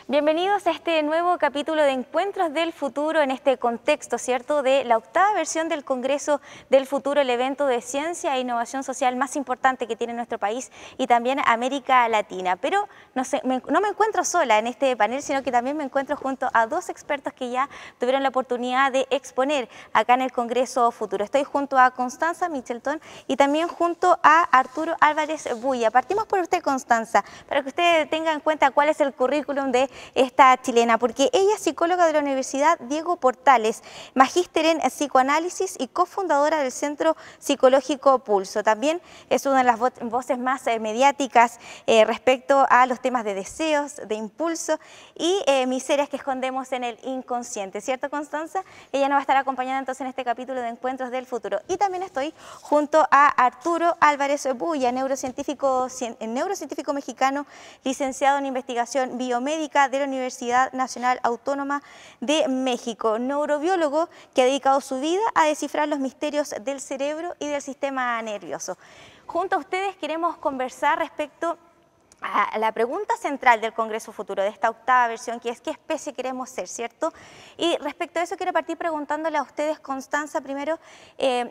Bienvenidos a este nuevo capítulo de Encuentros del Futuro en este contexto, ¿cierto?, de la octava versión del Congreso del Futuro, el evento de ciencia e innovación social más importante que tiene nuestro país y también América Latina. Pero no me encuentro sola en este panel, sino que también me encuentro junto a dos expertos que ya tuvieron la oportunidad de exponer acá en el Congreso Futuro. Estoy junto a Constanza Michelton y también junto a Arturo Álvarez Bulla. Partimos por usted, Constanza, para que usted tenga en cuenta cuál es el currículum de esta chilena, porque ella es psicóloga de la Universidad Diego Portales, magíster en psicoanálisis y cofundadora del Centro Psicológico Pulso. También es una de las voces más mediáticas respecto a los temas de deseos, de impulso y miserias que escondemos en el inconsciente, ¿cierto, Constanza? Ella nos va a estar acompañando entonces en este capítulo de Encuentros del Futuro. Y también estoy junto a Arturo Álvarez Bulla, neurocientífico mexicano, licenciado en investigación biomédica de la Universidad Nacional Autónoma de México, neurobiólogo que ha dedicado su vida a descifrar los misterios del cerebro y del sistema nervioso. Junto a ustedes queremos conversar respecto a la pregunta central del Congreso Futuro, de esta octava versión, que es ¿qué especie queremos ser?, ¿cierto? Y respecto a eso quiero partir preguntándole a ustedes, Constanza, primero,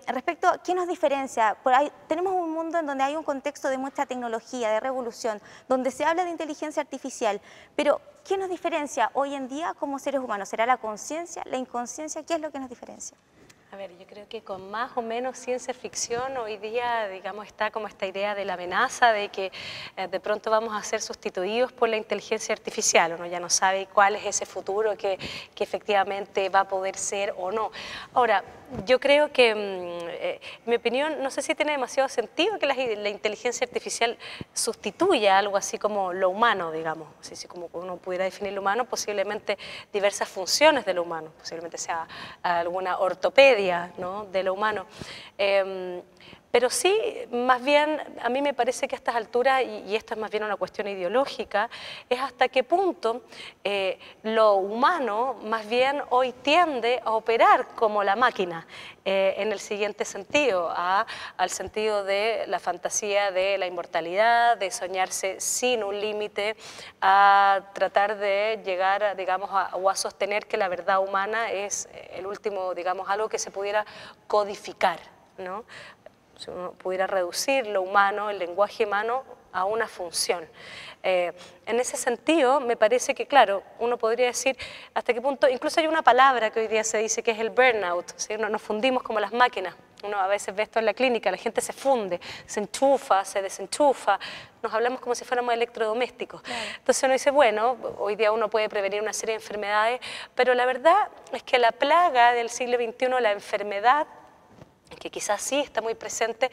respecto a qué nos diferencia. Por ahí, tenemos un mundo en donde hay un contexto de mucha tecnología, de revolución, donde se habla de inteligencia artificial, pero ¿qué nos diferencia hoy en día como seres humanos? ¿Será la conciencia, la inconsciencia? ¿Qué es lo que nos diferencia? A ver, yo creo que con más o menos ciencia ficción hoy día, digamos, está como esta idea de la amenaza de que de pronto vamos a ser sustituidos por la inteligencia artificial. Uno ya no sabe cuál es ese futuro que efectivamente va a poder ser o no. Ahora, yo creo que, en mi opinión, no sé si tiene demasiado sentido que la inteligencia artificial sustituya algo así como lo humano, digamos. Así como uno pudiera definir lo humano, posiblemente diversas funciones de lo humano, posiblemente sea alguna ortopedia, ¿no?, de lo humano. Pero sí, más bien, a mí me parece que a estas alturas, y esto es más bien una cuestión ideológica, es hasta qué punto lo humano más bien hoy tiende a operar como la máquina, en el siguiente sentido, al sentido de la fantasía de la inmortalidad, de soñarse sin un límite, a tratar de llegar, digamos, o a sostener que la verdad humana es el último, digamos, algo que se pudiera codificar, ¿no? Si uno pudiera reducir lo humano, el lenguaje humano, a una función. En ese sentido, me parece que, claro, uno podría decir hasta qué punto, incluso hay una palabra que hoy día se dice que es el burnout, ¿sí? Nos fundimos como las máquinas. Uno a veces ve esto en la clínica, la gente se funde, se enchufa, se desenchufa, nos hablamos como si fuéramos electrodomésticos. Claro. Entonces uno dice, bueno, hoy día uno puede prevenir una serie de enfermedades, pero la verdad es que la plaga del siglo XXI, la enfermedad, que quizás sí está muy presente,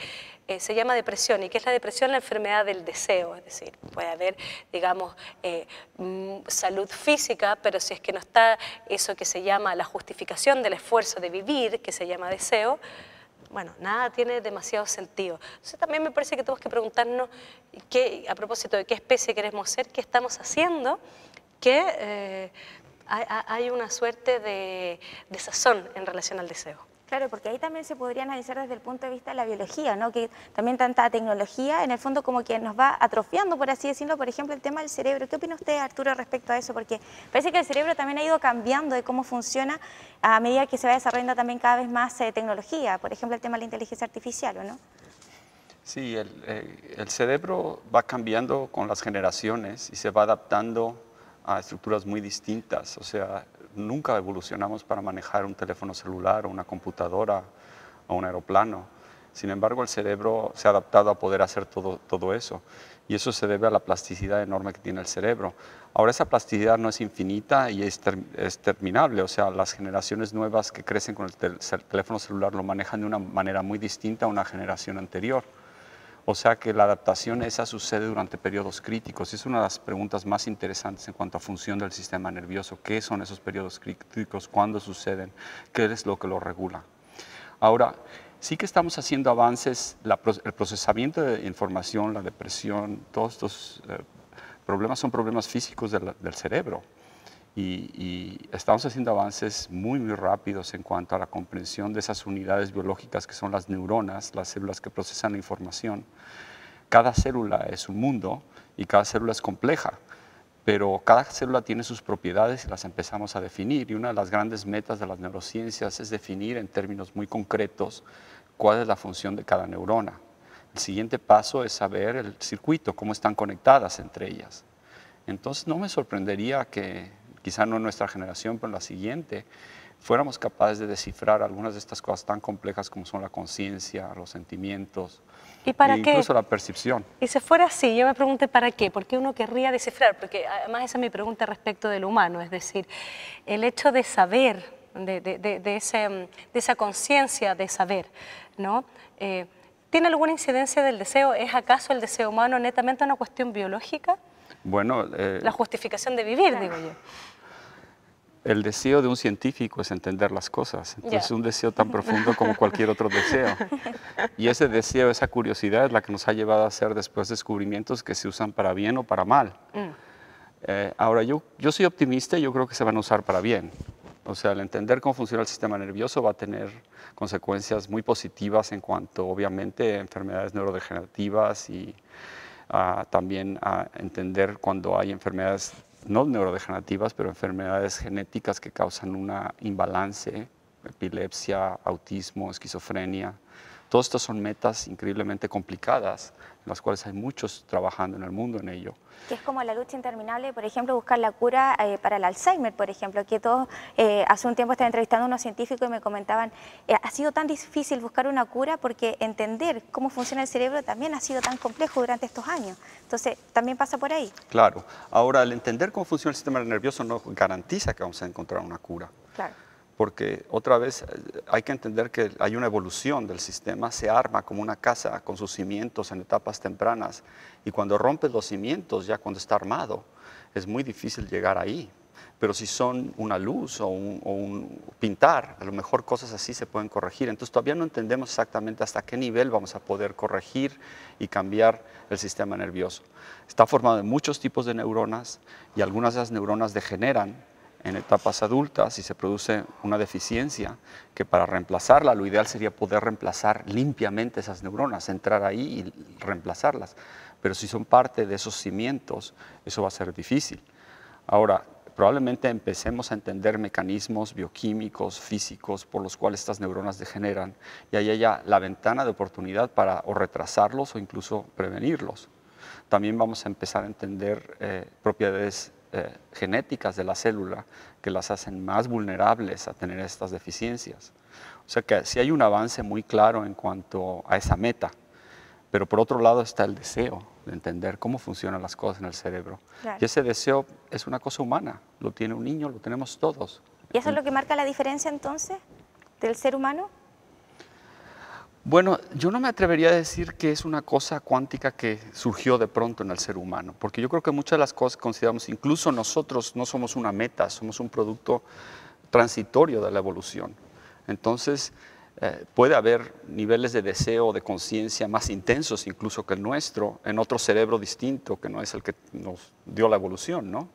se llama depresión. ¿Y qué es la depresión? La enfermedad del deseo, es decir, puede haber, digamos, salud física, pero si es que no está eso que se llama la justificación del esfuerzo de vivir, que se llama deseo, bueno, nada tiene demasiado sentido. Entonces también me parece que tenemos que preguntarnos, a propósito de qué especie queremos ser, qué estamos haciendo, que hay una suerte de desazón en relación al deseo. Claro, porque ahí también se podría analizar desde el punto de vista de la biología, ¿no? Que también tanta tecnología, en el fondo como que nos va atrofiando, por así decirlo, por ejemplo, el tema del cerebro. ¿Qué opina usted, Arturo, respecto a eso? Porque parece que el cerebro también ha ido cambiando de cómo funciona a medida que se va desarrollando también cada vez más tecnología, por ejemplo, el tema de la inteligencia artificial, ¿o no? Sí, el cerebro va cambiando con las generaciones y se va adaptando a estructuras muy distintas, o sea, nunca evolucionamos para manejar un teléfono celular o una computadora o un aeroplano. Sin embargo, el cerebro se ha adaptado a poder hacer todo eso, y eso se debe a la plasticidad enorme que tiene el cerebro. Ahora, esa plasticidad no es infinita y es terminable, o sea, las generaciones nuevas que crecen con el teléfono celular lo manejan de una manera muy distinta a una generación anterior. O sea que la adaptación esa sucede durante periodos críticos. Es una de las preguntas más interesantes en cuanto a función del sistema nervioso. ¿Qué son esos periodos críticos? ¿Cuándo suceden? ¿Qué es lo que lo regula? Ahora, sí que estamos haciendo avances. El procesamiento de información, la depresión, todos estos problemas son problemas físicos del cerebro. Y estamos haciendo avances muy rápidos en cuanto a la comprensión de esas unidades biológicas que son las neuronas, las células que procesan la información. Cada célula es un mundo y cada célula es compleja. pero cada célula tiene sus propiedades y las empezamos a definir. Y una de las grandes metas de las neurociencias es definir en términos muy concretos cuál es la función de cada neurona. El siguiente paso es saber el circuito, cómo están conectadas entre ellas. Entonces no me sorprendería que, quizá no en nuestra generación, pero en la siguiente, fuéramos capaces de descifrar algunas de estas cosas tan complejas como son la conciencia, los sentimientos, ¿Y para qué? Incluso la percepción. Y si fuera así, yo me pregunté ¿para qué? ¿Por qué uno querría descifrar? Porque además esa es mi pregunta respecto del humano, es decir, el hecho de saber, de esa conciencia de saber, ¿no? ¿Tiene alguna incidencia del deseo? ¿Es acaso el deseo humano netamente una cuestión biológica? Bueno, la justificación de vivir, digo yo. El deseo de un científico es entender las cosas. Entonces, es un deseo tan profundo como cualquier otro deseo. Y ese deseo, esa curiosidad es la que nos ha llevado a hacer después descubrimientos que se usan para bien o para mal. Ahora, yo soy optimista y yo creo que se van a usar para bien. O sea, el entender cómo funciona el sistema nervioso va a tener consecuencias muy positivas en cuanto, obviamente, a enfermedades neurodegenerativas y también a entender cuando hay enfermedades no neurodegenerativas, pero enfermedades genéticas que causan una imbalance, epilepsia, autismo, esquizofrenia. Todos estos son metas increíblemente complicadas, en las cuales hay muchos trabajando en el mundo en ello. Que es como la lucha interminable, por ejemplo, buscar la cura para el Alzheimer, por ejemplo, que todos, hace un tiempo estaba entrevistando a unos científicos y me comentaban, ha sido tan difícil buscar una cura porque entender cómo funciona el cerebro también ha sido tan complejo durante estos años. Entonces, también pasa por ahí. Claro. Ahora, el entender cómo funciona el sistema nervioso no garantiza que vamos a encontrar una cura. Claro. Porque otra vez hay que entender que hay una evolución del sistema, se arma como una casa con sus cimientos en etapas tempranas y cuando rompes los cimientos, ya cuando está armado, es muy difícil llegar ahí. Pero si son una luz o un pintar, a lo mejor cosas así se pueden corregir. Entonces todavía no entendemos exactamente hasta qué nivel vamos a poder corregir y cambiar el sistema nervioso. Está formado de muchos tipos de neuronas y algunas de esas neuronas degeneran en etapas adultas y se produce una deficiencia que para reemplazarla, lo ideal sería poder reemplazar limpiamente esas neuronas, entrar ahí y reemplazarlas. Pero si son parte de esos cimientos, eso va a ser difícil. Ahora, probablemente empecemos a entender mecanismos bioquímicos, físicos, por los cuales estas neuronas degeneran y ahí haya la ventana de oportunidad para o retrasarlos o incluso prevenirlos. También vamos a empezar a entender propiedades genéticas de la célula que las hacen más vulnerables a tener estas deficiencias. O sea que sí hay un avance muy claro en cuanto a esa meta, pero por otro lado está el deseo de entender cómo funcionan las cosas en el cerebro. Claro. Y ese deseo es una cosa humana, lo tiene un niño, lo tenemos todos. ¿Y eso es lo que marca la diferencia entonces del ser humano? Bueno, yo no me atrevería a decir que es una cosa cuántica que surgió de pronto en el ser humano, porque yo creo que muchas de las cosas que consideramos, incluso nosotros no somos una meta, somos un producto transitorio de la evolución. Entonces, puede haber niveles de deseo o de conciencia más intensos incluso que el nuestro en otro cerebro distinto que no es el que nos dio la evolución, ¿no?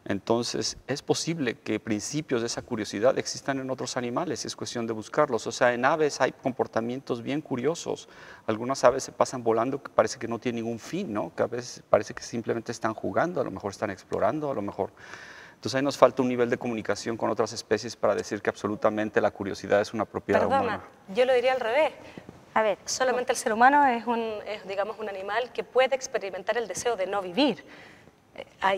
Entonces, es posible que principios de esa curiosidad existan en otros animales, es cuestión de buscarlos. O sea, en aves hay comportamientos bien curiosos. Algunas aves se pasan volando que parece que no tienen ningún fin, ¿no? Que a veces parece que simplemente están jugando, a lo mejor están explorando, a lo mejor... Entonces, ahí nos falta un nivel de comunicación con otras especies para decir que absolutamente la curiosidad es una propiedad humana. Yo lo diría al revés. A ver, solamente el ser humano es digamos, un animal que puede experimentar el deseo de no vivir.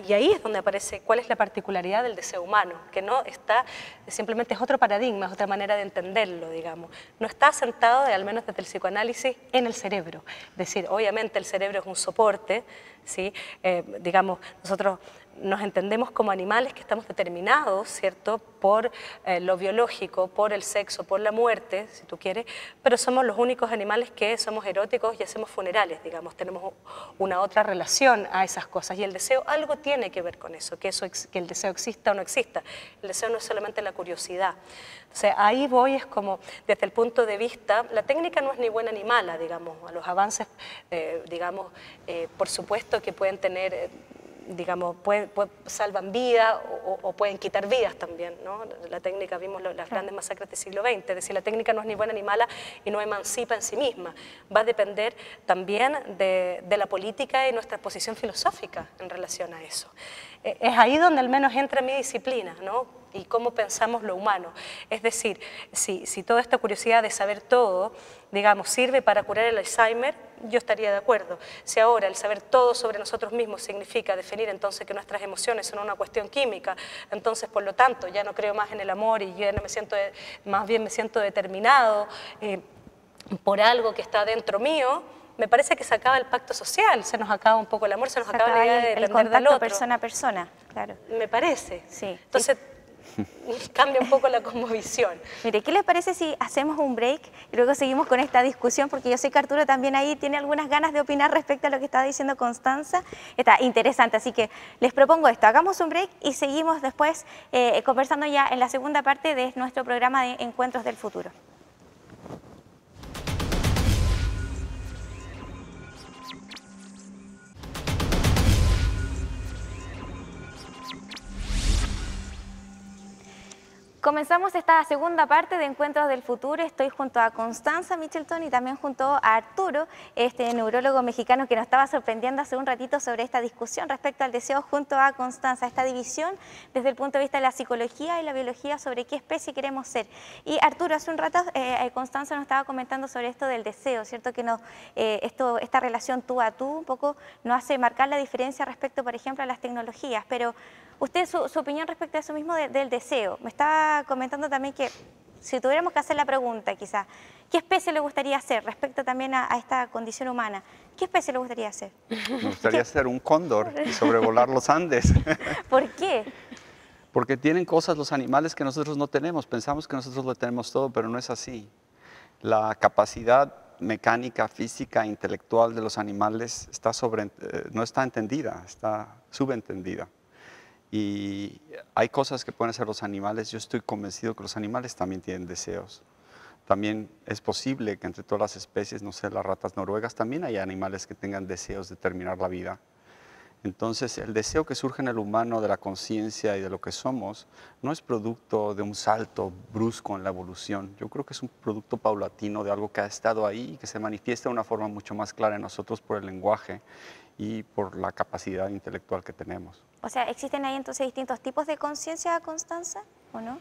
Y ahí es donde aparece cuál es la particularidad del deseo humano, que no está, simplemente es otro paradigma, es otra manera de entenderlo, digamos. No está asentado, al menos desde el psicoanálisis, en el cerebro. Es decir, obviamente el cerebro es un soporte, ¿sí? Digamos, nosotros nos entendemos como animales que estamos determinados, ¿cierto?, por lo biológico, por el sexo, por la muerte, si tú quieres, pero somos los únicos animales que somos eróticos y hacemos funerales, digamos, tenemos una otra relación a esas cosas y el deseo algo tiene que ver con eso, que el deseo exista o no exista. El deseo no es solamente la curiosidad. O sea, ahí voy, es como, desde el punto de vista, la técnica no es ni buena ni mala, digamos, a los avances, digamos, por supuesto que pueden tener digamos, salvan vidas o pueden quitar vidas también, ¿no? La técnica, vimos las grandes masacres del siglo XX, es decir, la técnica no es ni buena ni mala y no emancipa en sí misma, va a depender también de la política y nuestra posición filosófica en relación a eso. Es ahí donde al menos entra mi disciplina, ¿no? Y cómo pensamos lo humano. Es decir, si toda esta curiosidad de saber todo, digamos, sirve para curar el Alzheimer, yo estaría de acuerdo. Si ahora el saber todo sobre nosotros mismos significa definir entonces que nuestras emociones son una cuestión química, entonces por lo tanto ya no creo más en el amor y ya no me siento, más bien me siento determinado por algo que está dentro mío, me parece que se acaba el pacto social, se nos acaba un poco el amor, se nos acaba la idea de depender del otro. Persona a persona, claro. Me parece. Sí. Entonces, cambia un poco la cosmovisión. Mire, ¿qué les parece si hacemos un break y luego seguimos con esta discusión? Porque yo sé que Arturo también ahí tiene algunas ganas de opinar respecto a lo que estaba diciendo Constanza. Está interesante, así que les propongo esto. Hagamos un break y seguimos después conversando ya en la segunda parte de nuestro programa de Encuentros del Futuro. Comenzamos esta segunda parte de Encuentros del Futuro. Estoy junto a Constanza Michelton y también junto a Arturo, este neurólogo mexicano que nos estaba sorprendiendo hace un ratito sobre esta discusión respecto al deseo junto a Constanza, esta división desde el punto de vista de la psicología y la biología sobre qué especie queremos ser. Y Arturo, hace un rato Constanza nos estaba comentando sobre esto del deseo, ¿cierto? Que esta relación tú a tú un poco nos hace marcar la diferencia respecto, por ejemplo, a las tecnologías, pero usted, su opinión respecto a eso mismo del deseo. Me estaba comentando también que si tuviéramos que hacer la pregunta quizás, ¿qué especie le gustaría ser respecto también a esta condición humana? ¿Qué especie le gustaría ser? Me gustaría ser un cóndor y sobrevolar los Andes. ¿Por qué? Porque tienen cosas los animales que nosotros no tenemos. Pensamos que nosotros lo tenemos todo, pero no es así. La capacidad mecánica, física, intelectual de los animales no está entendida, está subentendida. Y hay cosas que pueden hacer los animales. Yo estoy convencido que los animales también tienen deseos. También es posible que entre todas las especies, no sé, las ratas noruegas, también hay animales que tengan deseos de terminar la vida. Entonces, el deseo que surge en el humano de la conciencia y de lo que somos no es producto de un salto brusco en la evolución. Yo creo que es un producto paulatino de algo que ha estado ahí y que se manifiesta de una forma mucho más clara en nosotros por el lenguaje y por la capacidad intelectual que tenemos. O sea, ¿existen ahí entonces distintos tipos de conciencia, Constanza, o no?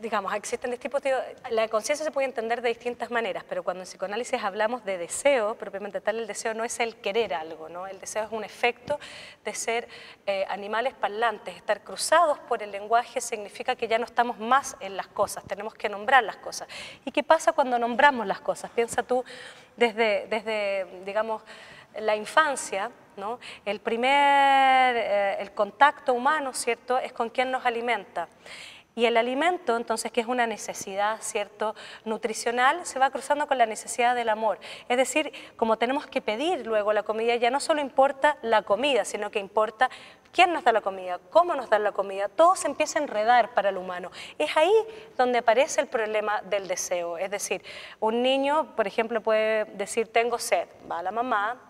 Digamos, existen distintos tipos. La conciencia se puede entender de distintas maneras, pero cuando en psicoanálisis hablamos de deseo, propiamente tal, el deseo no es el querer algo, ¿no? El deseo es un efecto de ser animales parlantes. Estar cruzados por el lenguaje significa que ya no estamos más en las cosas, tenemos que nombrar las cosas. ¿Y qué pasa cuando nombramos las cosas? Piensa tú desde digamos, la infancia, ¿no? El contacto humano, ¿cierto?, es con quien nos alimenta. Y el alimento, entonces, que es una necesidad, ¿cierto?, nutricional, se va cruzando con la necesidad del amor. Es decir, como tenemos que pedir luego la comida, ya no solo importa la comida, sino que importa quién nos da la comida, cómo nos da la comida, todo se empieza a enredar para el humano. Es ahí donde aparece el problema del deseo. Es decir, un niño, por ejemplo, puede decir, tengo sed, va a la mamá,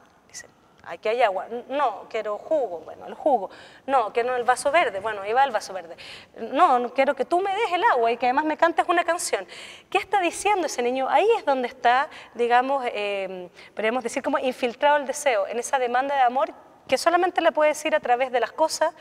aquí hay agua, no, quiero jugo, bueno, el jugo, no, quiero el vaso verde, bueno, ahí va el vaso verde, no, quiero que tú me des el agua y que además me cantes una canción. ¿Qué está diciendo ese niño? Ahí es donde está, digamos, podríamos decir como infiltrado el deseo, en esa demanda de amor que solamente la puede decir a través de las cosas,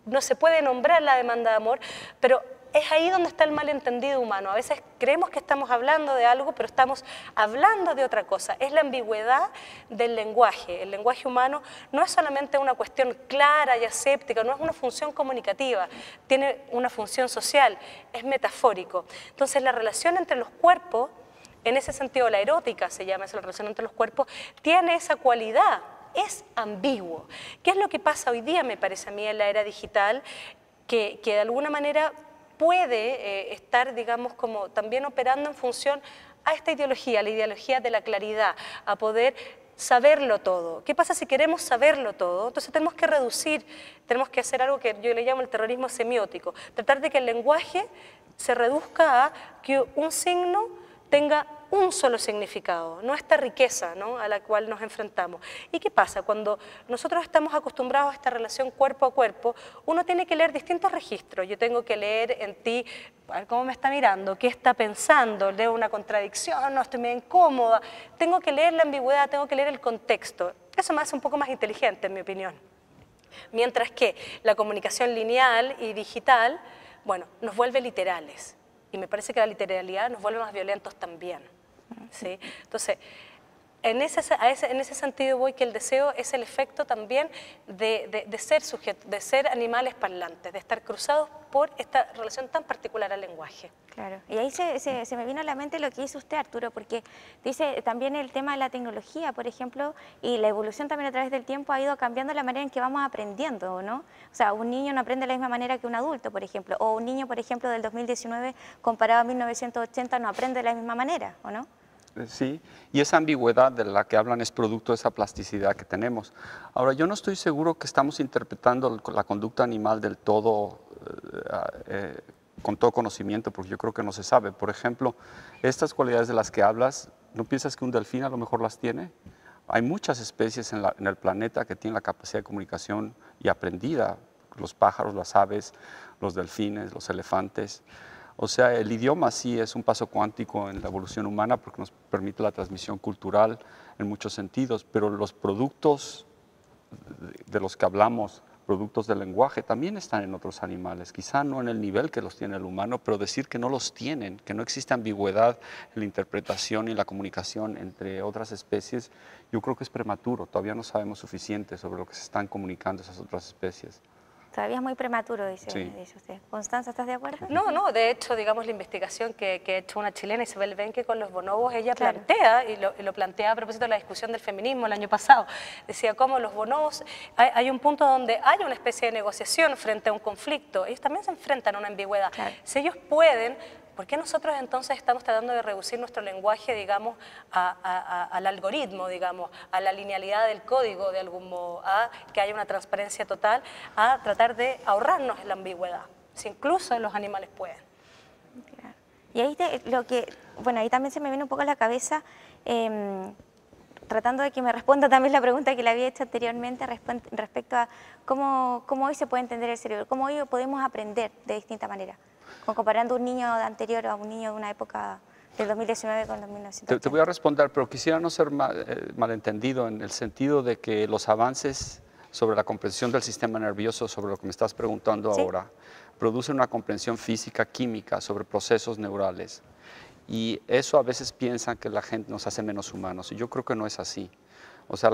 no se puede nombrar la demanda de amor, pero es ahí donde está el malentendido humano. A veces creemos que estamos hablando de algo, pero estamos hablando de otra cosa. Es la ambigüedad del lenguaje. El lenguaje humano no es solamente una cuestión clara y aséptica, no es una función comunicativa, tiene una función social, es metafórico. Entonces la relación entre los cuerpos, en ese sentido la erótica se llama esa relación entre los cuerpos, tiene esa cualidad, es ambiguo. ¿Qué es lo que pasa hoy día, me parece a mí, en la era digital, que de alguna manera puede estar, digamos, como también operando en función a esta ideología, la ideología de la claridad, a poder saberlo todo? ¿Qué pasa si queremos saberlo todo? Entonces tenemos que reducir, tenemos que hacer algo que yo le llamo el terrorismo semiótico, tratar de que el lenguaje se reduzca a que un signo tenga un solo significado, no esta riqueza, ¿no?, a la cual nos enfrentamos. ¿Y qué pasa? Cuando nosotros estamos acostumbrados a esta relación cuerpo a cuerpo, uno tiene que leer distintos registros. Yo tengo que leer en ti, a ver cómo me está mirando, qué está pensando, leo una contradicción, no, estoy medio incómoda. Tengo que leer la ambigüedad, tengo que leer el contexto. Eso me hace un poco más inteligente, en mi opinión. Mientras que la comunicación lineal y digital, bueno, nos vuelve literales. Y me parece que la literalidad nos vuelve más violentos también, ¿sí? Entonces, en ese sentido voy que el deseo es el efecto también de ser sujetos, de ser animales parlantes, de estar cruzados por esta relación tan particular al lenguaje. Claro, y ahí se me vino a la mente lo que hizo usted, Arturo, porque dice también el tema de la tecnología, por ejemplo, y la evolución también a través del tiempo ha ido cambiando la manera en que vamos aprendiendo, ¿no? O sea, un niño no aprende de la misma manera que un adulto, por ejemplo, o un niño, por ejemplo, del 2019 comparado a 1980 no aprende de la misma manera, ¿o no? Sí, y esa ambigüedad de la que hablan es producto de esa plasticidad que tenemos. Ahora, yo no estoy seguro que estamos interpretando la conducta animal del todo, con todo conocimiento, porque yo creo que no se sabe. Por ejemplo, estas cualidades de las que hablas, ¿no piensas que un delfín a lo mejor las tiene? Hay muchas especies en el planeta que tienen la capacidad de comunicación y aprendida, los pájaros, las aves, los delfines, los elefantes. O sea, el idioma sí es un paso cuántico en la evolución humana porque nos permite la transmisión cultural en muchos sentidos, pero los productos de los que hablamos, productos del lenguaje, también están en otros animales, quizá no en el nivel que los tiene el humano, pero decir que no los tienen, que no existe ambigüedad en la interpretación y la comunicación entre otras especies, yo creo que es prematuro, todavía no sabemos suficiente sobre lo que se están comunicando esas otras especies. Todavía es muy prematuro, dice, Sí. dice usted. Constanza, ¿estás de acuerdo? No, de hecho, digamos, la investigación que ha hecho una chilena, Isabel Benque, con los bonobos, ella Claro. plantea, y lo plantea a propósito de la discusión del feminismo el año pasado, decía cómo los bonobos, hay un punto donde hay una especie de negociación frente a un conflicto, ellos también se enfrentan a una ambigüedad. Claro. Si ellos pueden, ¿por qué nosotros entonces estamos tratando de reducir nuestro lenguaje, digamos, al algoritmo, digamos, a la linealidad del código de algún modo, a que haya una transparencia total, a tratar de ahorrarnos la ambigüedad, si incluso los animales pueden? Claro. Y ahí bueno, ahí también se me viene un poco a la cabeza, tratando de que me responda también la pregunta que le había hecho anteriormente respecto a cómo hoy se puede entender el cerebro, cómo hoy podemos aprender de distinta manera, comparando un niño anterior a un niño de una época del 2019 con 1980. Te voy a responder, pero quisiera no ser malentendido en el sentido de que los avances sobre la comprensión del sistema nervioso, sobre lo que me estás preguntando ¿Sí? ahora, producen una comprensión física, química, sobre procesos neurales. Y eso a veces piensan que la gente nos hace menos humanos, y yo creo que no es así. O sea,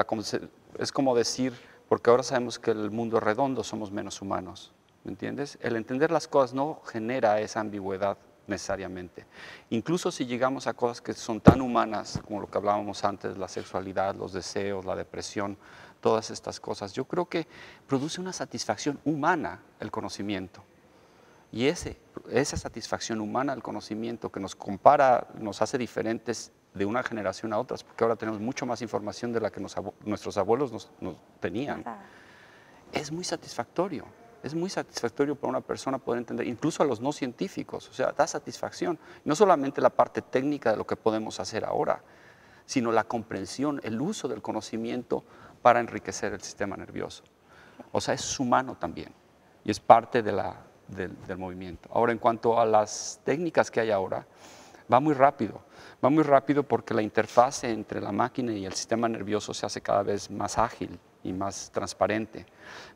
es como decir, porque ahora sabemos que el mundo es redondo, somos menos humanos. ¿Me entiendes? El entender las cosas no genera esa ambigüedad necesariamente. Incluso si llegamos a cosas que son tan humanas como lo que hablábamos antes, la sexualidad, los deseos, la depresión, todas estas cosas, yo creo que produce una satisfacción humana el conocimiento. Y esa satisfacción humana del conocimiento que nos compara, nos hace diferentes de una generación a otras, porque ahora tenemos mucho más información de la que nuestros abuelos nos tenían, es muy satisfactorio. Es muy satisfactorio para una persona poder entender, incluso a los no científicos, o sea, da satisfacción. No solamente la parte técnica de lo que podemos hacer ahora, sino la comprensión, el uso del conocimiento para enriquecer el sistema nervioso. O sea, es humano también y es parte del movimiento. Ahora, en cuanto a las técnicas que hay ahora, va muy rápido porque la interfase entre la máquina y el sistema nervioso se hace cada vez más ágil y más transparente.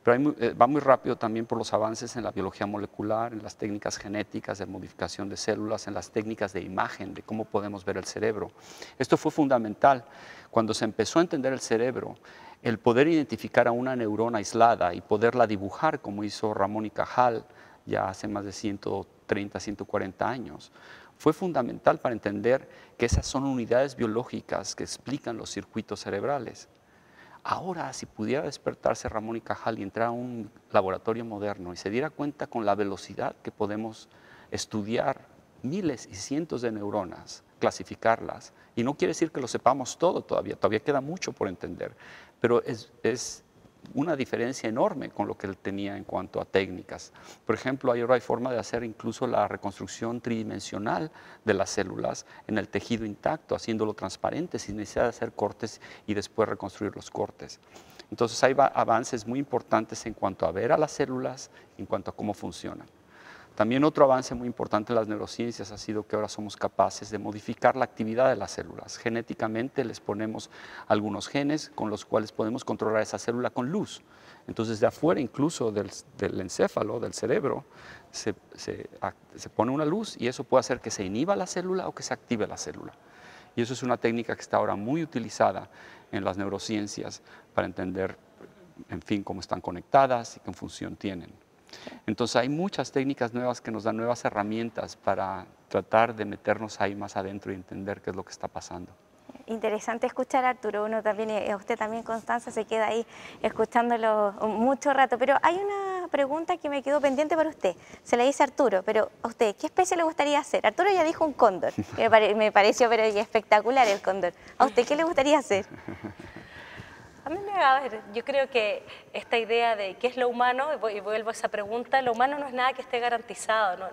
Pero va muy rápido también por los avances en la biología molecular, en las técnicas genéticas de modificación de células, en las técnicas de imagen, de cómo podemos ver el cerebro. Esto fue fundamental. Cuando se empezó a entender el cerebro, el poder identificar a una neurona aislada y poderla dibujar, como hizo Ramón y Cajal ya hace más de 130, 140 años, fue fundamental para entender que esas son unidades biológicas que explican los circuitos cerebrales. Ahora, si pudiera despertarse Ramón y Cajal y entrar a un laboratorio moderno y se diera cuenta con la velocidad que podemos estudiar miles y cientos de neuronas, clasificarlas, y no quiere decir que lo sepamos todo todavía queda mucho por entender, pero es una diferencia enorme con lo que él tenía en cuanto a técnicas. Por ejemplo, ahora hay forma de hacer incluso la reconstrucción tridimensional de las células en el tejido intacto, haciéndolo transparente sin necesidad de hacer cortes y después reconstruir los cortes. Entonces hay avances muy importantes en cuanto a ver a las células, en cuanto a cómo funcionan. También otro avance muy importante en las neurociencias ha sido que ahora somos capaces de modificar la actividad de las células. Genéticamente les ponemos algunos genes con los cuales podemos controlar esa célula con luz. Entonces de afuera incluso del encéfalo, del cerebro, se pone una luz y eso puede hacer que se inhiba la célula o que se active la célula. Y eso es una técnica que está ahora muy utilizada en las neurociencias para entender, en fin, cómo están conectadas y qué función tienen. Entonces hay muchas técnicas nuevas que nos dan nuevas herramientas para tratar de meternos ahí más adentro y entender qué es lo que está pasando. Interesante escuchar a Arturo, uno también, usted también, Constanza, se queda ahí escuchándolo mucho rato, pero hay una pregunta que me quedó pendiente para usted, se la dice Arturo, pero a usted, ¿qué especie le gustaría hacer? Arturo ya dijo un cóndor, que me pareció pero espectacular el cóndor, ¿a usted qué le gustaría hacer? A mí a ver, yo creo que esta idea de qué es lo humano, y vuelvo a esa pregunta, lo humano no es nada que esté garantizado,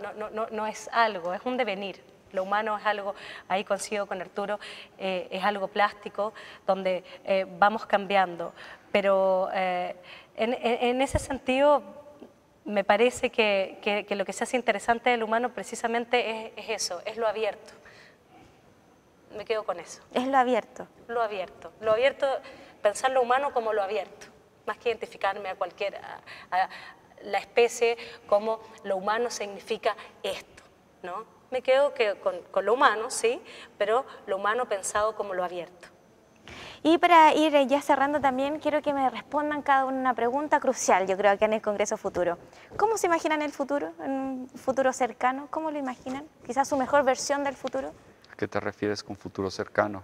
no es algo, es un devenir. Lo humano es algo, ahí coincido con Arturo, es algo plástico, donde vamos cambiando. Pero en ese sentido, me parece que lo que se hace interesante del humano precisamente es eso, es lo abierto. Me quedo con eso. Es lo abierto. Lo abierto. Lo abierto, pensar lo humano como lo abierto, más que identificarme a la especie como lo humano significa esto, ¿no? Me quedo con lo humano, sí, pero lo humano pensado como lo abierto. Y para ir ya cerrando también, quiero que me respondan cada una pregunta crucial, yo creo que en el Congreso Futuro. ¿Cómo se imaginan el futuro, en un futuro cercano? ¿Cómo lo imaginan? Quizás su mejor versión del futuro. ¿A qué te refieres con futuro cercano?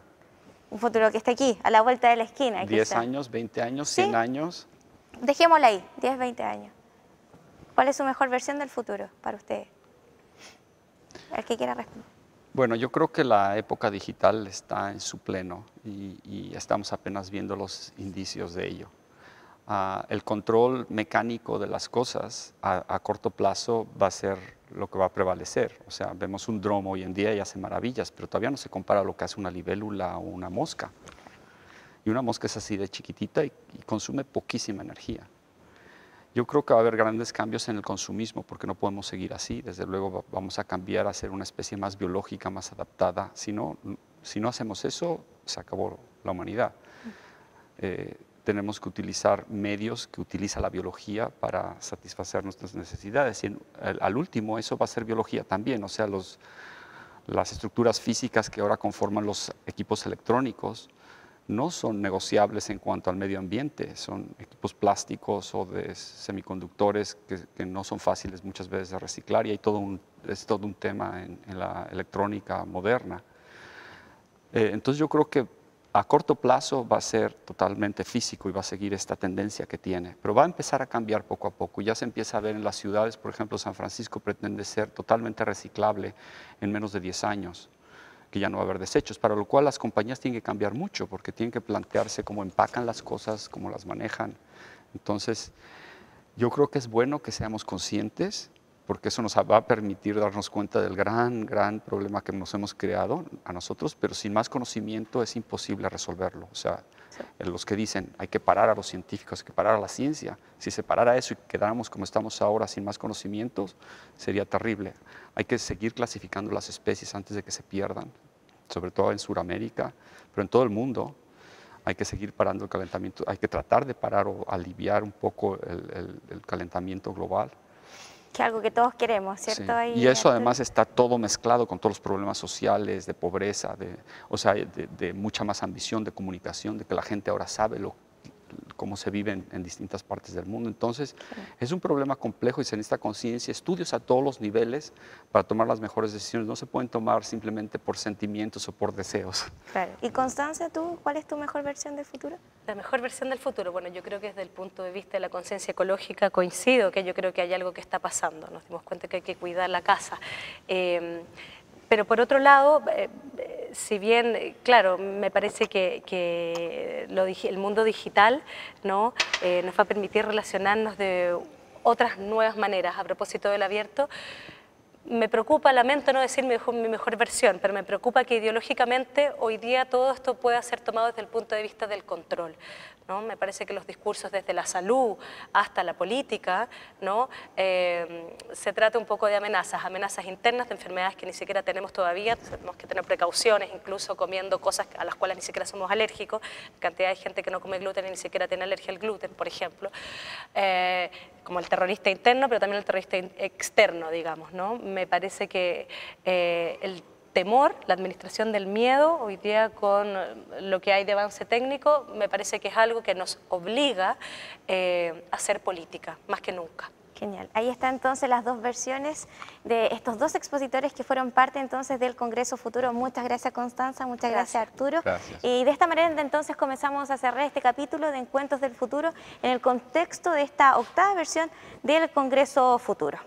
Un futuro que esté aquí, a la vuelta de la esquina. 10 años, 20 años, 100 años. Dejémosla ahí, 10, 20 años. ¿Cuál es su mejor versión del futuro para ustedes? El que quiera responder. Bueno, yo creo que la época digital está en su pleno y estamos apenas viendo los indicios de ello. El control mecánico de las cosas a corto plazo va a ser lo que va a prevalecer. O sea, vemos un dron hoy en día y hace maravillas, pero todavía no se compara a lo que hace una libélula o una mosca. Y una mosca es así de chiquitita y consume poquísima energía. Yo creo que va a haber grandes cambios en el consumismo porque no podemos seguir así. Desde luego vamos a cambiar a ser una especie más biológica, más adaptada. Si no hacemos eso, se acabó la humanidad. Tenemos que utilizar medios que utiliza la biología para satisfacer nuestras necesidades. Y al último, eso va a ser biología también. O sea, las estructuras físicas que ahora conforman los equipos electrónicos no son negociables en cuanto al medio ambiente. Son equipos plásticos o de semiconductores que no son fáciles muchas veces de reciclar y es todo un tema en la electrónica moderna. Entonces yo creo que a corto plazo va a ser totalmente físico y va a seguir esta tendencia que tiene, pero va a empezar a cambiar poco a poco. Ya se empieza a ver en las ciudades, por ejemplo, San Francisco pretende ser totalmente reciclable en menos de 10 años, que ya no va a haber desechos, para lo cual las compañías tienen que cambiar mucho, porque tienen que plantearse cómo empacan las cosas, cómo las manejan. Entonces, yo creo que es bueno que seamos conscientes, porque eso nos va a permitir darnos cuenta del gran problema que nos hemos creado a nosotros, pero sin más conocimiento es imposible resolverlo. O sea, los que dicen hay que parar a los científicos, hay que parar a la ciencia, si se parara eso y quedáramos como estamos ahora sin más conocimientos, sería terrible. Hay que seguir clasificando las especies antes de que se pierdan, sobre todo en Sudamérica, pero en todo el mundo. Hay que seguir parando el calentamiento, hay que tratar de parar o aliviar un poco el calentamiento global. Que algo que todos queremos, ¿cierto? Sí. Ahí, y eso además está todo mezclado con todos los problemas sociales, de pobreza, de mucha más ambición, de comunicación, de que la gente ahora sabe cómo se vive en distintas partes del mundo. Entonces, es un problema complejo y se necesita conciencia, estudios a todos los niveles para tomar las mejores decisiones. No se pueden tomar simplemente por sentimientos o por deseos. Claro. Y Constanza, ¿tú cuál es tu mejor versión del futuro? La mejor versión del futuro, bueno, yo creo que desde el punto de vista de la conciencia ecológica coincido que yo creo que hay algo que está pasando. Nos dimos cuenta que hay que cuidar la casa. Pero por otro lado, si bien, claro, me parece que el mundo digital, ¿no? Nos va a permitir relacionarnos de otras nuevas maneras. A propósito del abierto, me preocupa, lamento no decir mi mejor versión, pero me preocupa que ideológicamente hoy día todo esto pueda ser tomado desde el punto de vista del control, ¿no? Me parece que los discursos desde la salud hasta la política, ¿no? Se trata un poco de amenazas internas de enfermedades que ni siquiera tenemos todavía, tenemos que tener precauciones, incluso comiendo cosas a las cuales ni siquiera somos alérgicos, la cantidad de gente que no come gluten y ni siquiera tiene alergia al gluten, por ejemplo, como el terrorista interno, pero también el terrorista externo, digamos, ¿no? Me parece que el temor, la administración del miedo, hoy día con lo que hay de avance técnico, me parece que es algo que nos obliga a hacer política, más que nunca. Genial. Ahí están entonces las dos versiones de estos dos expositores que fueron parte entonces del Congreso Futuro. Muchas gracias, Constanza, muchas gracias Arturo. Gracias. Y de esta manera entonces comenzamos a cerrar este capítulo de Encuentros del Futuro en el contexto de esta octava versión del Congreso Futuro.